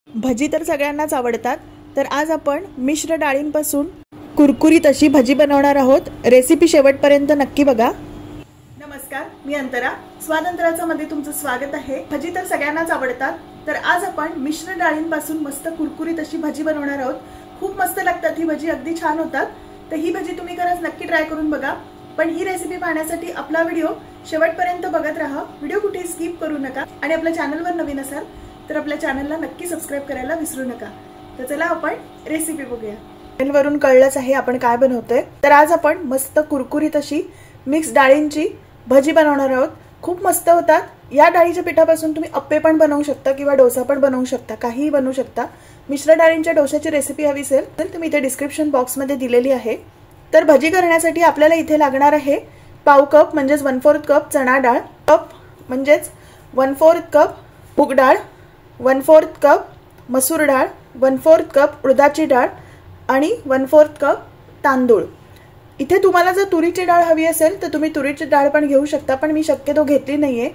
भजी तर सगळ्यांनाच आवडतात, तर आज आपण मिश्र डाळींपासून कुरकुरीत अशी भजी बनवणार आहोत। रेसिपी शेवटपर्यंत नक्की बघा। नमस्कार, मी अंतरा, स्वातंत्र्याच्या मध्ये तुमचं स्वागत आहे। भजी तर सगळ्यांनाच आवडतात, तर आज आपण मिश्र डाळींपासून मस्त कुरकुरीत अशी भजी बनवणार आहोत। खूप मस्त लागतात ही भजी, अगदी छान होतात। तर ही भजी तुम्ही खरंच नक्की ट्राय करून बघा। पण ही रेसिपी पाहण्यासाठी आपला व्हिडिओ शेवटपर्यंत बघत राहा, व्हिडिओ कुठे स्किप करू नका। आणि आपल्या चॅनलवर नवीन असाल तर आपल्या चॅनलला नक्की सबस्क्राइब करायला विसरू नका। तर चला आपण रेसिपी बघूया। चॅनलवरून कळलंच आहे आपण काय बनवतोय। तर आज आपण मस्त कुरकुरीत अशी मिक्स डाळींची भजी बनवणार आहोत। खूप मस्त होतात। या डाळीच्या पिठापासून तुम्ही अप्पे पण बनवू शकता किंवा डोसा पण बनवू शकता, काहीही बनवू शकता। मिश्र डाळींच्या डोशाची रेसिपी हवी असेल तर मी इथे डिस्क्रिप्शन बॉक्स मध्ये दिलेली आहे। तर भजी करण्यासाठी आपल्याला इथे लागणार आहे पाव कप म्हणजे 1/4 कप चणा डाळ, कप म्हणजे 1/4 कप मूग डाळ, 1/4 कप मसूर डाळ, 1/4 कप उडदाची डाळ आणि 1/4 कप तांदूळ। इथे तुम्हाला जर तुरीची डाळ हवी असेल तर तुम्ही तुरीची डाळ पण घेऊ शकता, पण मी शक्यतो घेतली नाहीये।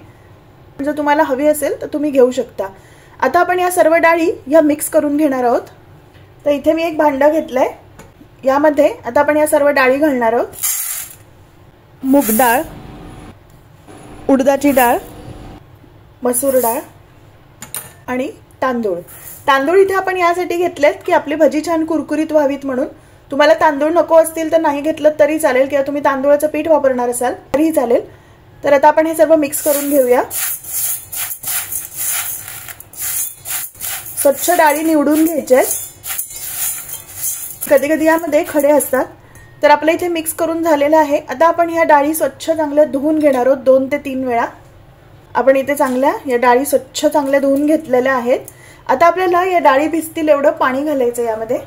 जर तुम्हाला हवी असेल तर तुम्ही घेऊ शकता। आता आपण या सर्व डाळी या मिक्स करून घेणार आहोत। तर इथे मी एक भांडं घेतलंय, यामध्ये आता आपण या सर्व डाळी घालणार आहोत। मूग डाळ, उडदाची डाळ, मसूर डाळ आणि तांदूळ। तांदूळ इथे आपण यासाठी घेतलेत की आपली भजी छान कुरकुरीत व्हावीत म्हणून। तुम्हाला तांदूळ नको असतील तर नाही घेतलं तरी चालेल, किंवा तुम्ही तांदूळाचं पीठ वापरणार असाल तरीही चालेल। तर आता आपण हे सर्व मिक्स करून घेऊया। स्वच्छ डाळी निवडून घ्यायच्या। कधी कधी यामध्ये खडे असतात। तर आपल्या इथे मिक्स करून झालेलं आहे। आता आपण ह्या डाळी स्वच्छ चांगल्या धुवून घेणार आहोत 2 ते 3 वेळा। आपण इथे चांगल्या या डाळी स्वच्छ चांगल्या धुवून घेतलेल्या आहेत। आता आपल्याला या डाळी भिजतील एवढं पाणी घालायचं यामध्ये।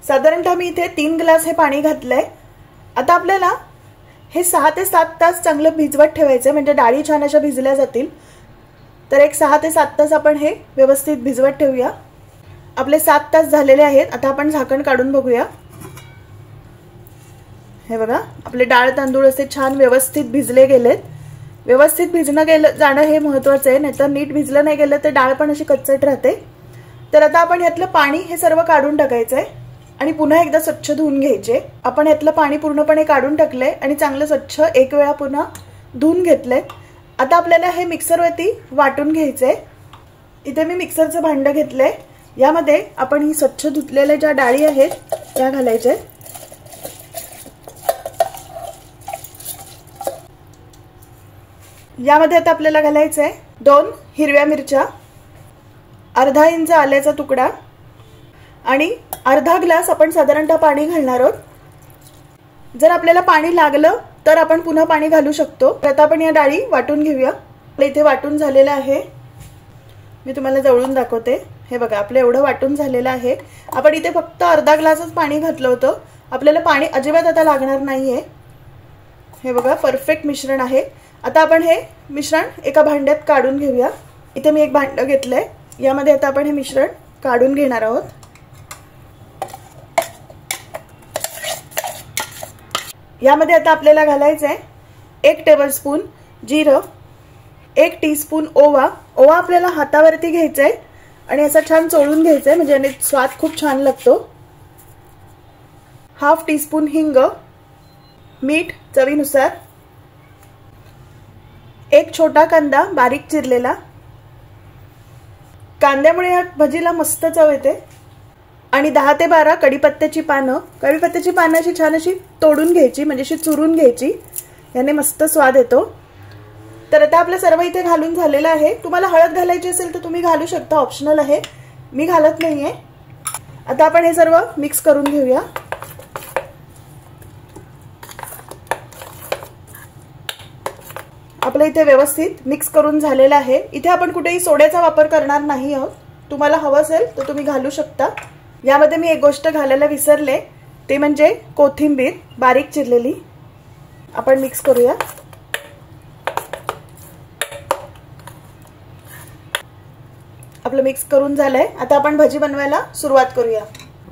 साधारणतः मी इथे 3 ग्लास हे पाणी घातलंय। आता आपल्याला हे 6 ते 7 तास चांगलं भिजवत ठेवायचं, म्हणजे डाळी छान अशा भिजल्या जातील। तर एक 6 ते 7 तास आपण हे व्यवस्थित भिजवत ठेवूया। आपले 7 तास झालेले आहेत। आता आपण झाकण काढून बघूया। हे बघा, आपले डाळ तांदूळ असे छान व्यवस्थित भिजले गेलेत। व्यवस्थित भिजणं जाणं हे महत्त्वाचं आहे, नाहीतर नीट भिजलं नाही गेलं तर डाळ पण अशी कच्चट राहते। तर आता आपण यातलं पाणी हे सर्व काढून टाकायचंय आणि पुन्हा एकदा स्वच्छ धुवून घ्यायचे। आपण यातलं पाणी पूर्णपणे काढून टाकलंय आणि चांगलं स्वच्छ एक वेळा पुन्हा धुवून घेतलंय। आता आपल्याला हे मिक्सरवरती वाटून घ्यायचंय। इथे मी मिक्सरचं भांडं घेतलंय, यामध्ये आपण ही स्वच्छ धुतलेल्या ज्या डाळी आहेत त्या घालायच्या। यामध्ये आता आपल्याला घालायचंय 2 हिरव्या मिरच्या, अर्धा इंच आल्याचा तुकडा आणि अर्धा ग्लास आपण साधारणतः पाणी घालणार आहोत। जर आपल्याला पाणी लागलं तर आपण पुन्हा पाणी घालू शकतो। आता आपण या डाळी वाटून घेऊया। इथे वाटून झालेलं आहे, मी तुम्हाला जवळून दाखवते। हे बघा, आपलं एवढं वाटून झालेलं आहे। आपण इथे फक्त अर्धा ग्लासच पाणी घातलं होतं, आपल्याला पाणी अजिबात आता लागणार नाहीये। हे बघा, परफेक्ट मिश्रण आहे। आता आपण हे मिश्रण एका भांड्यात काढून घेऊया। इथे मी एक भांडं घेतलंय, यामध्ये आता आपण हे मिश्रण काढून घेणार आहोत। यामध्ये आता आपल्याला घालायचंय 1 टेबलस्पून जिरं, 1 टीस्पून ओवा। ओवा आपल्याला हातावरती घ्यायचंय आणि असं छान चोळून घ्यायचंय, म्हणजे याने स्वाद खूप छान लागतो। 1/2 टीस्पून हिंग, मीठ चवीनुसार, 1 छोटा कांदा बारीक चिरलेला। कांद्यामुळे या भजीला मस्त चव येते। आणि 10 ते 12 कढीपत्त्याची पानं। कढीपत्त्याची पानं अशी छान अशी तोडून घ्यायची, म्हणजे अशी चुरून घ्यायची, याने मस्त स्वाद येतो। तर आता आपलं सर्व इथे घालून झालेलं आहे। तुम्हाला हळद घालायची असेल तर तुम्ही घालू शकता, ऑप्शनल आहे, मी घालत नाहीये। आता आपण हे सर्व मिक्स करून घेऊया। आपलं इथे व्यवस्थित मिक्स करून झालेलं आहे। इथे आपण कुठेही सोड्याचा वापर करणार नाही आहोत, तुम्हाला हवं असेल तर तुम्ही घालू शकता। यामध्ये मी एक गोष्ट घालायला विसरले, ते म्हणजे कोथिंबीर बारीक चिरलेली। आपण मिक्स करूया। आपलं मिक्स करून झालंय। आता आपण भजी बनवायला सुरुवात करूया।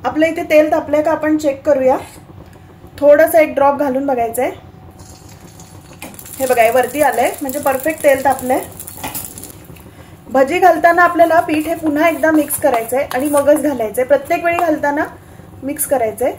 आपलं इथे तेल तापलंय का आपण चेक करूया। थोडंसं 1 ड्रॉप घालून बघायचंय। हे बघा हे वरती आलंय म्हणजे परफेक्ट तेल तापलंय। भजी घालताना आपल्याला पीठ हे पुन्हा एकदा मिक्स करायचंय आणि मगच घालायचंय, प्रत्येक वेळी घालताना मिक्स करायचंय।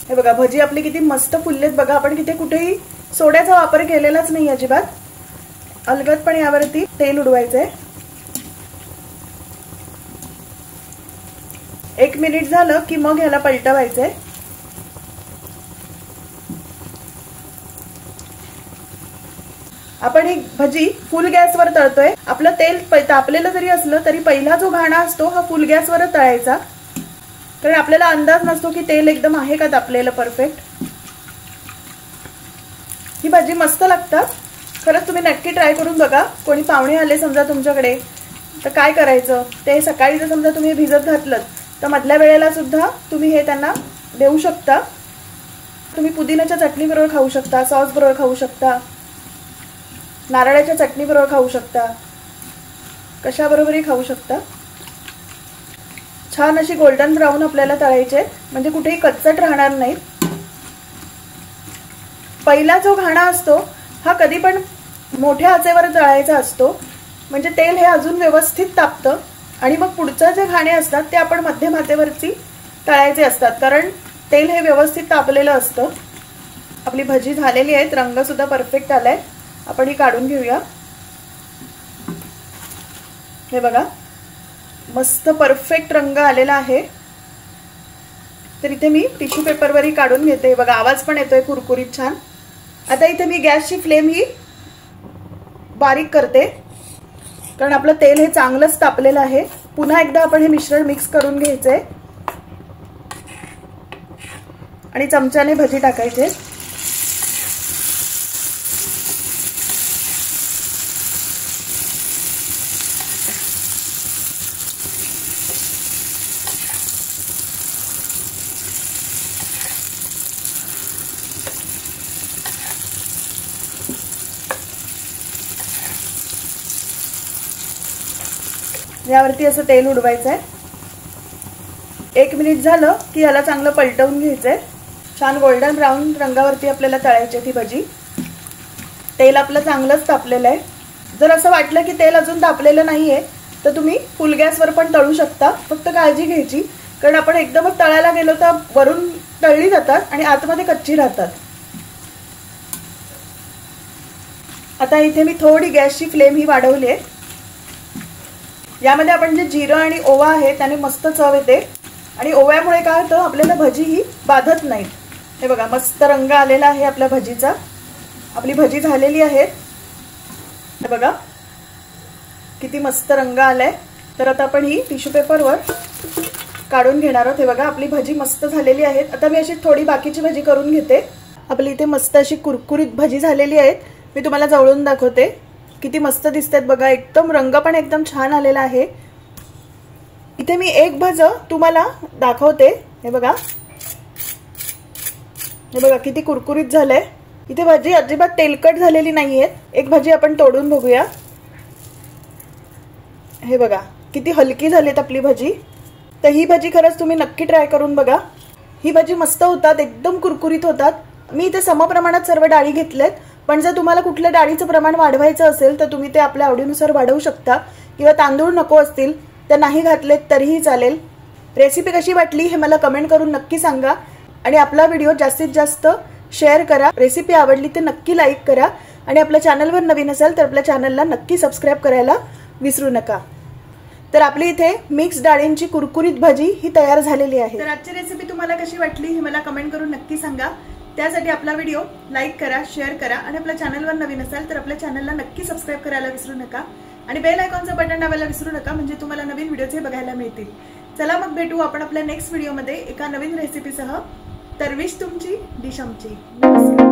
हे बघा भजी आपली किती मस्त फुललेत बघा। आपण कुठेही सोड्याचा वापर केलेलाच नाही अजिबात, अलगदपण यावरती तेल उडवायचंय। 1 मिनिट झालं की मग ह्याला पलटवायचंय। आपण ही भजी फुल गॅसवर तळतोय। आपलं तेल तापलेलं जरी असलं तरी पहिला जो घाणा असतो हा फुल गॅसवर तळायचा, कारण आपल्याला अंदाज नसतो की तेल एकदम आहे का तापलेलं परफेक्ट। ही भाजी मस्त लागतात, खरंच तुम्ही नक्की ट्राय करून बघा। कोणी पाहुणे आले समजा तुमच्याकडे तर काय करायचं, ते सकाळी जर समजा तुम्ही भिजत घातलं तर मधल्या वेळेला सुद्धा तुम्ही हे त्यांना देऊ शकता। तुम्ही पुदिन्याच्या चटणी बरोबर खाऊ शकता, सॉस बरोबर खाऊ शकता, नारळाच्या चटणी बरोबर खाऊ शकता, कशाबरोबरही खाऊ शकता। छान अशी गोल्डन ब्राउन आपल्याला तळायचे, म्हणजे कुठेही कच्चट राहणार नाही। पहिला जो घाणा असतो हा कधी पण मोठ्या आचेवर तळायचा असतो, म्हणजे तेल हे अजून व्यवस्थित तापतं। आणि मग पुढचे जे घाणे असतात ते आपण मध्यम आचेवरती तळायचे असतात, कारण तेल हे व्यवस्थित तापलेलं असतं। आपली भजी झालेली आहे, रंग सुद्धा परफेक्ट आलाय। आपण ही काढून घेऊया। हे बघा मस्त परफेक्ट रंग आलेला आहे। तर इथे मी टिश्यू पेपरवरही काढून घेते। बघा आवाज पण येतोय कुरकुरीत छान। आता इथे मी गॅसची फ्लेम ही बारीक करते, कारण आपलं तेल हे चांगलंच तापलेलं आहे। पुन्हा एकदा आपण हे मिश्रण मिक्स करून घ्यायचंय आणि चमच्याने भजी टाकायचे। यावरती असं तेल उडवायचंय। 1 मिनिट झालं की याला चांगलं पलटवून घ्यायचंय। छान गोल्डन ब्राउन रंगावरती आपल्याला तळायची ती भजी। तेल आपलं चांगलंच तापलेलं आहे। जर असं वाटलं की तेल अजून तापलेलं नाहीये तर तुम्ही फुल गॅसवर पण तळू शकता, फक्त काळजी घ्यायची, कारण आपण एकदमच तळायला गेलो तर वरून तळली जातात आणि आतमध्ये कच्ची राहतात। आता इथे मी थोडी गॅसची फ्लेम ही वाढवली आहे। यामध्ये आपण जे जिरं आणि ओवा आहे त्याने मस्त चव येते, आणि ओव्यामुळे काय होतं आपल्याला भजी ही बाधत नाही। हे बघा मस्त रंग आलेला आहे आपल्या भजीचा। आपली भजी झालेली आहे, हे बघा किती मस्त रंग आलाय। तर आता आपण ही टिश्यू पेपरवर काढून घेणार आहोत। हे बघा आपली भजी मस्त झालेली आहे। आता मी अशी थोडी बाकीची भजी करून घेते। आपली इथे मस्त अशी कुरकुरीत भजी झालेली आहे। मी तुम्हाला जवळून दाखवते, किती मस्त दिसतात बघा, एकदम रंग पण एकदम छान आलेला आहे। इथे मी एक भज तुम्हाला दाखवते। हे बघा किती कुरकुरीत झालंय। इथे भजी अजिबात तेलकट झालेली नाहीये। एक भजी आपण तोडून बघूया। हे बघा किती हलकी झालीत आपली भजी। तर ही भजी खरंच तुम्ही नक्की ट्राय करून बघा। ही भजी मस्त होतात, एकदम कुरकुरीत होतात। मी इथे समप्रमाणात सर्व डाळी घेतलेत, पण जर तुम्हाला कुठल्या डाळीचं प्रमाण वाढवायचं असेल तर तुम्ही ते आपल्या आवडीनुसार वाढवू शकता, किंवा तांदूळ नको असतील तर नाही घातलेत तरीही चालेल। रेसिपी कशी वाटली हे मला कमेंट करून नक्की सांगा, आणि आपला व्हिडिओ जास्तीत जास्त शेअर करा। रेसिपी आवडली तर नक्की लाईक करा, आणि आपल्या चॅनलवर नवीन असाल तर आपल्या चॅनलला नक्की सबस्क्राइब करायला विसरू नका। तर आपली इथे मिक्स डाळींची कुरकुरीत भजी ही तयार झालेली आहे। तर आजची रेसिपी तुम्हाला कशी वाटली हे मला कमेंट करून नक्की सांगा। त्यासाठी आपला व्हिडिओ लाईक करा, शेअर करा, आणि आपल्या चॅनलवर नवीन असाल तर आपल्या चॅनलला नक्की सबस्क्राइब करायला विसरू नका, आणि बेल आयकॉनचं बटन दाबायला विसरू नका, म्हणजे तुम्हाला नवीन व्हिडिओचे बघायला मिळतील। चला मग भेटू आपण आपल्या नेक्स्ट व्हिडिओमध्ये एका नवीन रेसिपीसह। तर विश तुमची डिश आमची। नमस्कार।